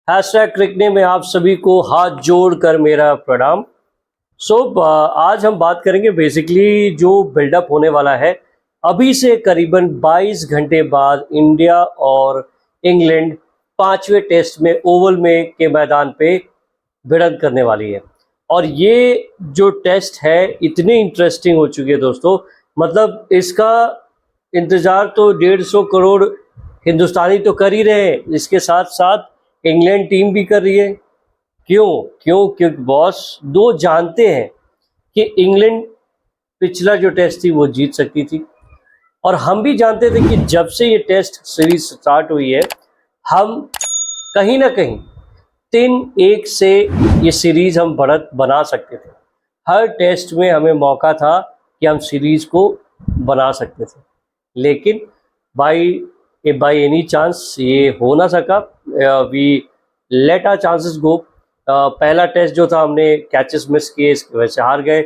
Hashtag क्रिकने में आप सभी को हाथ जोड़कर मेरा प्रणाम। आज हम बात करेंगे बेसिकली जो बिल्डअप होने वाला है। अभी से करीबन 22 घंटे बाद इंडिया और इंग्लैंड पांचवें टेस्ट में ओवल में के मैदान पे भिड़ंत करने वाली है। और ये जो टेस्ट है इतनी इंटरेस्टिंग हो चुकी है दोस्तों, मतलब इसका इंतज़ार तो 150 करोड़ हिंदुस्तानी तो कर ही रहे हैं, इसके साथ साथ इंग्लैंड टीम भी कर रही है। क्यों क्यों क्योंकि बॉस दो जानते हैं कि इंग्लैंड पिछला जो टेस्ट थी वो जीत सकती थी, और हम भी जानते थे कि जब से ये टेस्ट सीरीज स्टार्ट हुई है हम कहीं ना कहीं 3-1 से ये सीरीज हम बढ़त बना सकते थे। हर टेस्ट में हमें मौका था कि हम सीरीज को बना सकते थे, लेकिन बाई एनी चांस ये हो ना सका। वी लेट आवर चांसेस गो। पहला टेस्ट जो था हमने कैचेस मिस किए, इसकी वजह से हार गए।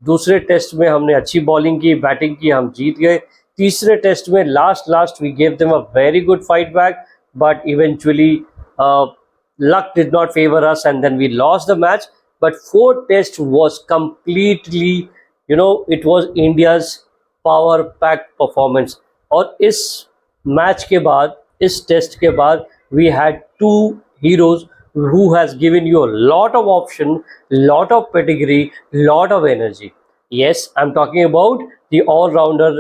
दूसरे टेस्ट में हमने अच्छी बॉलिंग की, बैटिंग की, हम जीत गए। तीसरे टेस्ट में last we gave them a very good fight back, but eventually luck did not favor us and then we lost the match. But fourth test was completely, it was India's power packed performance. और इस match के बाद, इस test के बाद, we had two heroes who has given you a lot of option, lot of pedigree, lot of energy. Yes, I'm talking about the all-rounder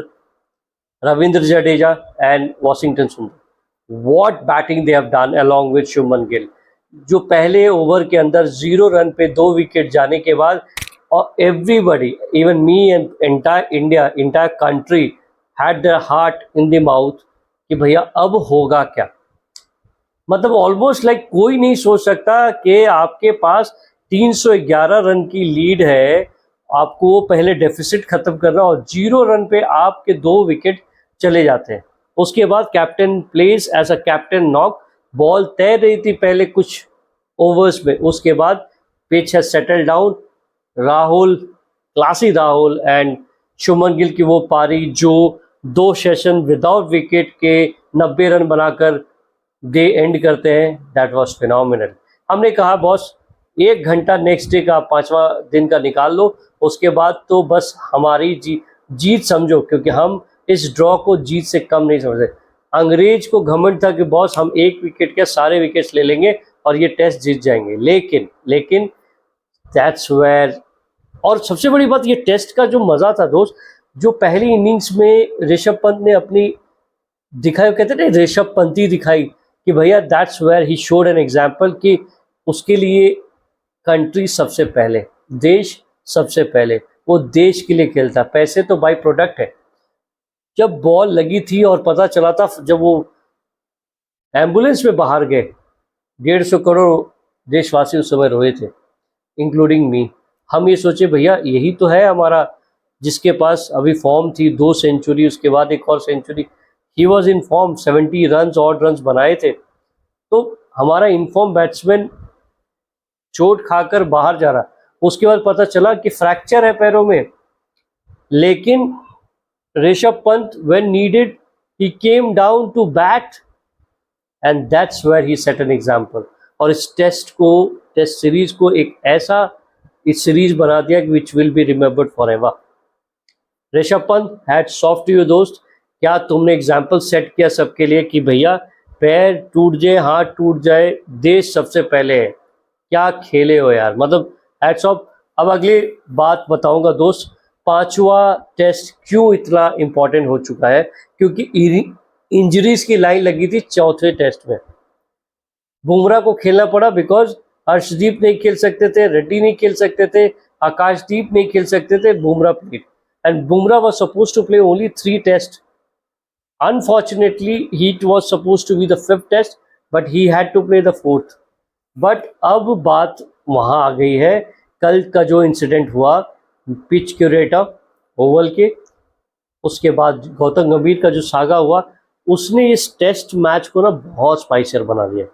Ravindra Jadeja and Washington Sundar. What batting they have done along with Shubman Gill. जो पहले over के अंदर 0 run पे 2 wicket जाने के बाद, और everybody, even me and entire India, entire country had their heart in the mouth कि भैया अब होगा क्या। मतलब ऑलमोस्ट लाइक कोई नहीं सोच सकता कि आपके पास 311 रन की लीड है, आपको पहले डेफिसिट खत्म करना और 0 रन पे आपके 2 विकेट चले जाते हैं। उसके बाद captain plays as a captain knock, ball तैर रही थी पहले कुछ ओवर्स में, उसके बाद पिच है settle down. Rahul, classy Rahul and Shubman Gill की वो पारी जो 2 सेशन विदाउट विकेट के 90 रन बनाकर डे एंड करते हैं, दैट वाज फिनोमिनल। हमने कहा बॉस 1 घंटा नेक्स्ट डे का 5वां दिन का निकाल लो, उसके बाद तो बस हमारी जीत समझो, क्योंकि हम इस ड्रॉ को जीत से कम नहीं समझते। अंग्रेज को घमंड था कि बॉस हम 1 विकेट के सारे विकेट्स ले लेंगे और ये टेस्ट जीत जाएंगे, लेकिन दैट्स वेयर। और सबसे बड़ी बात, ये टेस्ट का जो मज़ा था दोस्त, जो पहली इनिंग्स में ऋषभ पंत ने अपनी दिखाई, कहते थे ऋषभ पंती दिखाई, कि भैया that's where he showed an example कि उसके लिए कंट्री सबसे पहले, देश सबसे पहले, वो देश के लिए खेलता। पैसे तो बाई प्रोडक्ट है। जब बॉल लगी थी और पता चला था, जब वो एम्बुलेंस में बाहर गए, 150 करोड़ देशवासी उस समय रोए थे, इंक्लूडिंग मी। हम ये सोचे भैया यही तो है हमारा, जिसके पास अभी फॉर्म थी, 2 सेंचुरी, उसके बाद एक और century. He was in form, 70 run odd run बनाए थे। तो हमारा इनफॉर्म बैट्समैन चोट खाकर बाहर जा रहा। उसके बाद पता चला कि फ्रैक्चर है पैरों में, लेकिन Rishabh Pant when needed he came down to bat and that's where he set an example। और इस टेस्ट सीरीज को एक ऐसा इस सीरीज बना दिया कि which will be remembered forever। Rishabh Pant, hats off to you दोस्त। क्या तुमने एग्जाम्पल सेट किया सबके लिए कि भैया पैर टूट जाए, हाथ टूट जाए, देश सबसे पहले है। क्या खेले हो यार, मतलब हैट्स ऑफ। अब अगली बात बताऊंगा दोस्त, 5वां टेस्ट क्यों इतना इम्पोर्टेंट हो चुका है, क्योंकि इंजरीज की लाइन लगी थी चौथे टेस्ट में। बुमराह को खेलना पड़ा बिकॉज हर्षदीप नहीं खेल सकते थे, रेड्डी नहीं खेल सकते थे, आकाशदीप नहीं खेल सकते थे, Bumrah played and Bumrah was supposed to play only 3 test. Unfortunately, he was supposed to be the 5th test, but he had to play the 4th। But अब बात वहाँ आ गई है, कल का जो इंसिडेंट हुआ पिच क्यूरेटर ओवल के, उसके बाद गौतम गंभीर का जो सागा हुआ, उसने इस टेस्ट मैच को ना बहुत स्पाइसियर बना दिया।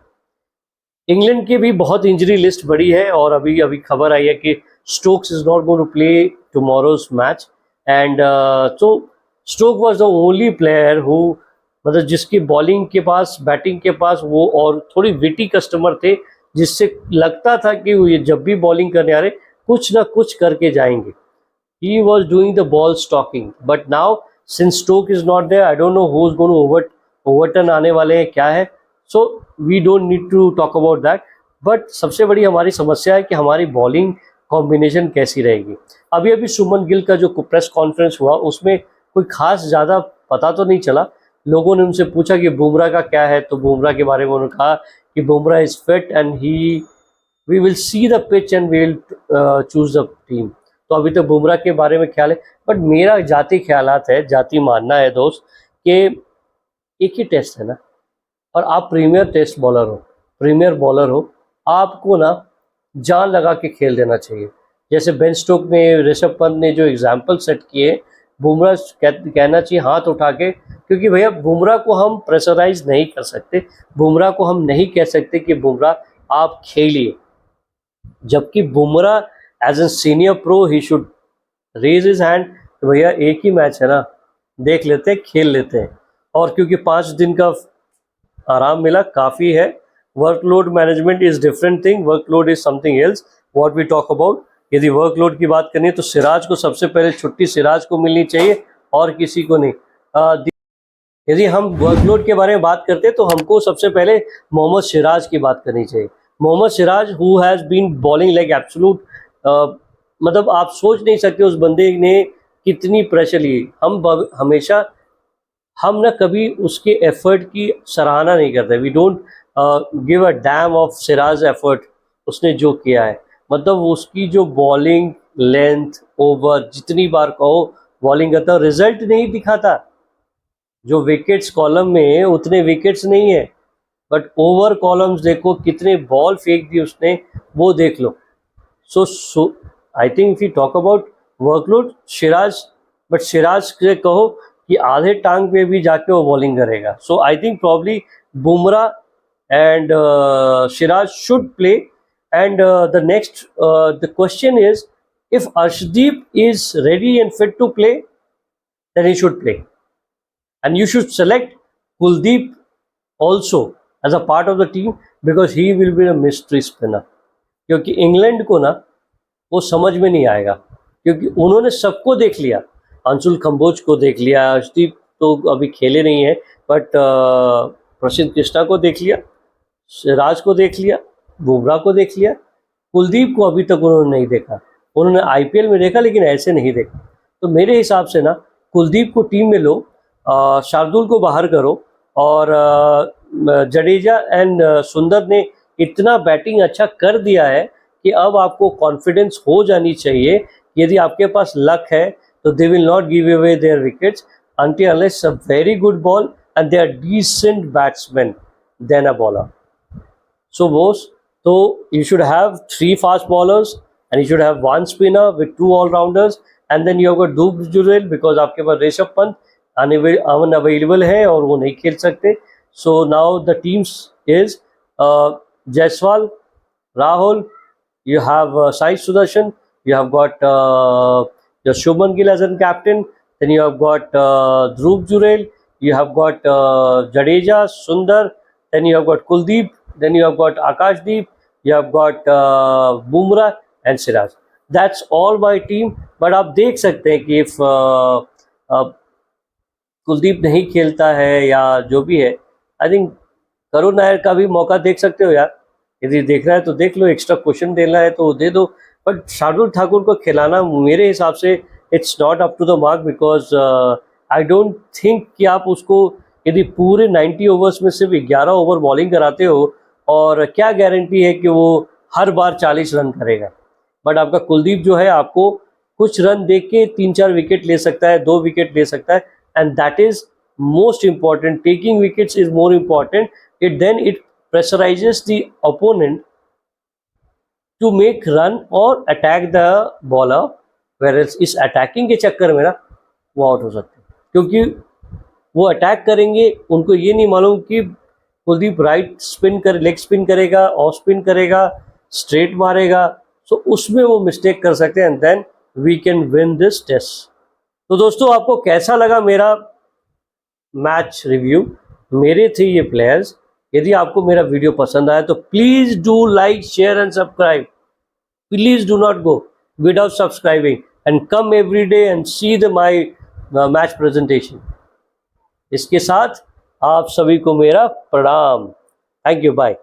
इंग्लैंड की भी बहुत इंजरी लिस्ट बड़ी है, और अभी खबर आई है कि Stokes is not going to play tomorrow's match, and so Stoke was the only player who मतलब जिसकी बॉलिंग के पास, बैटिंग के पास वो और थोड़ी विटी कस्टमर थे, जिससे लगता था कि वो ये जब भी बॉलिंग करने आ रहे कुछ ना कुछ करके जाएंगे. He was doing the ball stalking, but now since Stoke is not there, I don't know who's going to overturn आने वाले हैं क्या है. So we don't need to talk about that. But सबसे बड़ी हमारी समस्या है कि हमारी बॉलिंग कॉम्बिनेशन कैसी रहेगी. अभी अभी सुमन गिल का जो प्रेस कॉन्फ्रेंस हुआ उसमें कोई खास ज़्यादा पता तो नहीं चला. लोगों ने उनसे पूछा कि बुमराह का क्या है, तो बुमराह के बारे में उन्होंने कहा कि Bumrah is fit and we will see the pitch and we will choose the team. तो अभी तक बुमराह के बारे में ख्याल है, बट मेरा जाती ख्यालात है, जाती मानना है दोस्त, कि एक ही टेस्ट है ना, और आप प्रीमियर टेस्ट बॉलर हो, प्रीमियर बॉलर हो, आपको ना जान लगा के खेल देना चाहिए. जैसे बेन स्टोक ने, ऋषभ पंत ने जो एग्जाम्पल सेट किए, बुमराह कहना चाहिए हाथ उठा के, क्योंकि भैया बुमराह को हम प्रेशराइज नहीं कर सकते, बुमराह को हम नहीं कह सकते कि बुमराह आप खेलिए. जबकि Bumrah as a senior pro he should raise his hand, तो भैया एक ही मैच है ना, देख लेते हैं, खेल लेते हैं. और क्योंकि 5 दिन का आराम मिला, काफ़ी है. Workload management is different thing, workload is something else what we talk about. यदि वर्कलोड की बात करनी है तो सिराज को सबसे पहले छुट्टी सिराज को मिलनी चाहिए और किसी को नहीं. यदि हम वर्कलोड के बारे में बात करते हैं तो हमको सबसे पहले मोहम्मद सिराज की बात करनी चाहिए. Mohammad Siraj who has been bowling like absolute, मतलब आप सोच नहीं सकते उस बंदे ने कितनी प्रेशर ली. हमेशा हम ना कभी उसके एफर्ट की सराहना नहीं करते. We don't give a damn of Siraj effort. उसने जो किया है, मतलब उसकी जो बॉलिंग लेंथ, ओवर, जितनी बार कहो बॉलिंग करता, रिजल्ट नहीं दिखाता. जो विकेट्स कॉलम में है उतने विकेट्स नहीं है, बट ओवर कॉलम्स देखो कितने बॉल फेंक दी उसने, वो देख लो. So I think if you talk about workload, Siraj, but Siraj से कहो कि आधे टांग पे भी जाके वो बॉलिंग करेगा. So I think probably Bumrah and Siraj should play. And the next the question is, if Arshdeep is ready and fit to play, then he should play. And you should select Kuldeep also as a part of the team because he will be a mystery spinner. क्योंकि England को ना वो समझ में नहीं आएगा, क्योंकि उन्होंने सबको देख लिया. अंशुल कंबोज को देख लिया, अर्शदीप तो अभी खेले नहीं है, बट प्रसिद्ध कृष्णा को देख लिया, सिराज को देख लिया, बुमराह को देख लिया. कुलदीप को अभी तक उन्होंने नहीं देखा. उन्होंने आईपीएल में देखा लेकिन ऐसे नहीं देखा. तो मेरे हिसाब से ना कुलदीप को टीम में लो, शार्दुल को बाहर करो, और जडेजा एंड सुंदर ने इतना बैटिंग अच्छा कर दिया है कि अब आपको कॉन्फिडेंस हो जानी चाहिए. यदि आपके पास लक है तो they will not give away their wickets until unless a very good ball and they are decent batsmen than a bowler. So boss, so you should have 3 fast bowlers and you should have 1 spinner with 2 all-rounders, and then you have got Dhruv Jurel because आपके पास Rishabh Pant unavailable है और वो नहीं खेल सकते. So now the teams is Jaiswal, Rahul, you have Sai Sudarshan, you have got your Shubman Gill as a captain, then you have got Dhruv Jurel, you have got Jadeja, Sundar, then you have got Kuldeep, then you have got Akashdeep, you have got Bumrah and Siraj. That's all my team. But आप देख सकते हैं कि if Kuldeep नहीं खेलता है या जो भी है, आई थिंक करुण नायर का भी मौका देख सकते हो यार. यदि देखना है तो देख लो, एक्स्ट्रा क्वेश्चन देना है तो दे दो, बट शार्दुल ठाकुर को खिलाना मेरे हिसाब से it's not up to the mark. Because I don't think कि आप उसको यदि पूरे 90 ओवर्स में सिर्फ 11 ओवर बॉलिंग कराते हो, और क्या गारंटी है कि वो हर बार 40 रन करेगा. बट आपका कुलदीप जो है आपको कुछ रन दे के 3-4 विकेट ले सकता है, 2 विकेट ले सकता है, and that is most important. Taking wickets is more important. It pressurizes the opponent to make run or attack the bowler, whereas इस attacking के चक्कर में ना वो आउट हो सकते हैं, क्योंकि वो अटैक करेंगे, उनको ये नहीं मालूम कि कुलदीप राइट स्पिन कर, लेग स्पिन करेगा, ऑफ स्पिन करेगा, स्ट्रेट मारेगा. सो उसमें वो मिस्टेक कर सकते हैं, and then we can win this test. तो दोस्तों आपको कैसा लगा मेरा मैच रिव्यू, मेरे थे ये प्लेयर्स। यदि आपको मेरा वीडियो पसंद आया तो please do like, share and subscribe. Please do not go without subscribing and come every day and see my match presentation. इसके साथ आप सभी को मेरा प्रणाम। Thank you, bye.